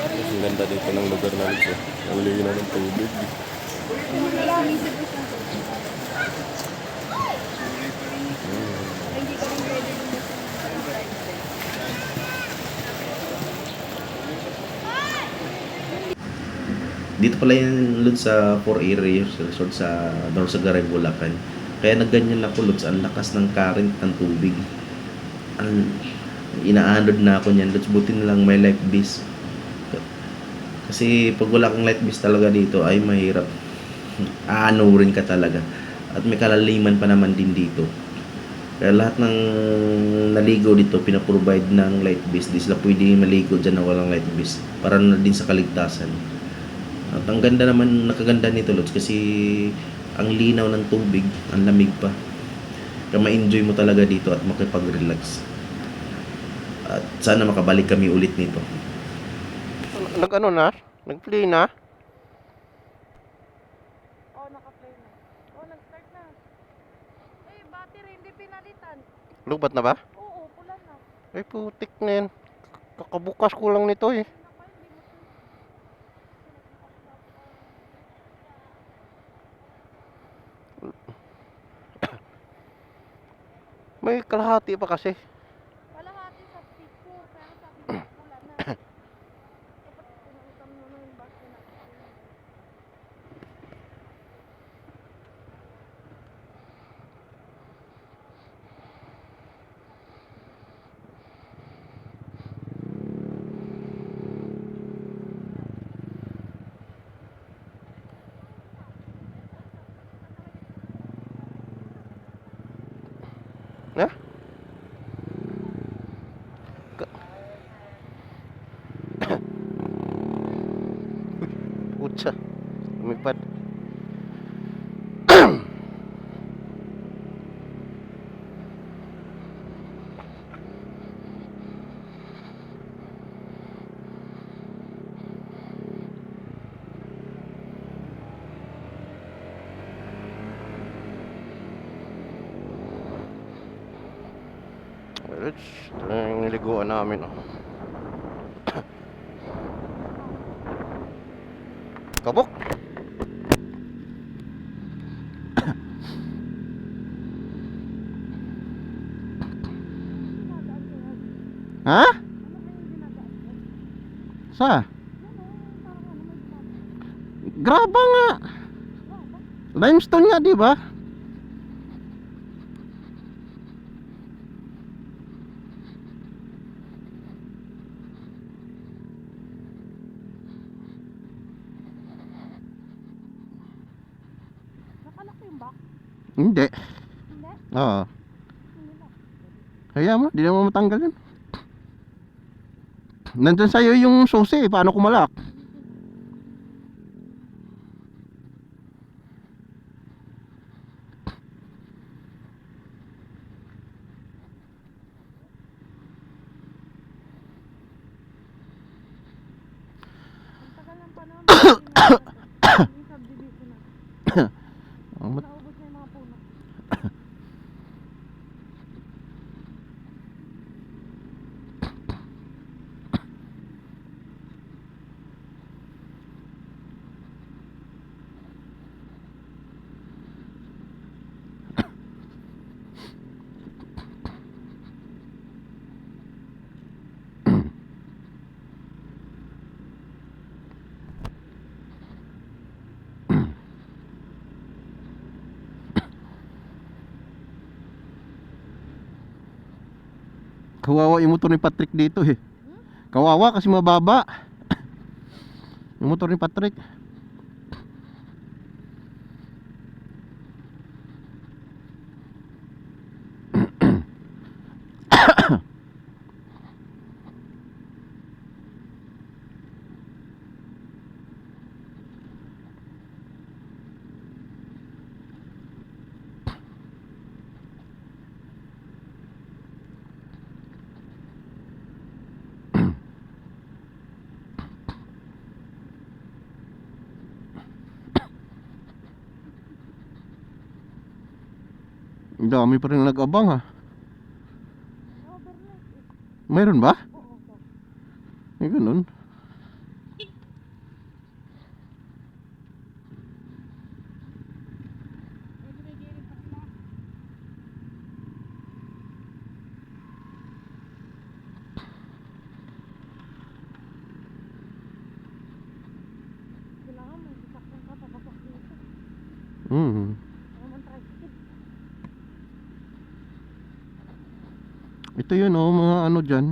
Ang ganda dito ng lugar namin siya. Ang linaw ng tubig. Dito pala yung Lods sa 4A Resort sa Norsagaray, Bulacan. Kaya nagganyan ako Lods, ang lakas ng current ng tubig. Inaanod na ako niyan Lods, buti na lang may life vest. Kasi pag wala kang life vest talaga dito ay mahirap. Aano rin ka talaga. At may kalaliman pa naman din dito. Kaya lahat ng naligo dito pinaprovide ng life vest. Di sila pwede maligo dyan na walang life vest. Para na din sa kaligtasan. At ang ganda naman, nakaganda nito Lods, kasi ang linaw ng tubig, ang lamig pa. Kaya ma-enjoy mo talaga dito at makipag-relax. At sana makabalik kami ulit nito. Nag-ano na? Nag-play na? Oh, naka-play na. Oh, nag-start na. Eh, battery hindi pinalitan. Lubat na ba? Oo, pula na. Ay putik na yan. Kakabukas ko lang nito eh. May kalahati pa kasi. Kalahati sa picture, pero sabi ko pula na. Dapat pinalitan mo na yung battery na. Ha? Putsa. Lumipad. Ito na yung niliguan namin. Oh. Kabok! Ha? Sa? Graba nga. Limestone nga, di ba? Nakalak yung back? Hindi. Hindi? Oo. Hindi na. Kaya mo, di naman matanggal yan. Nandun sa'yo yung susi, paano kumalak? Ang tagal ng panahon. Yung subdivision na. Naubos na yung mga puno. Kawawa yung motor ni Patrick dito eh. Kawawa kasi mababa. Yung motor ni Patrick. Ang dami pa rin nag-abang ha. Overnight eh. Mayroon ba? Oo, oo. Ay ganun. Hmm. Naman tricycle. Ito yun oh, mga ano dyan.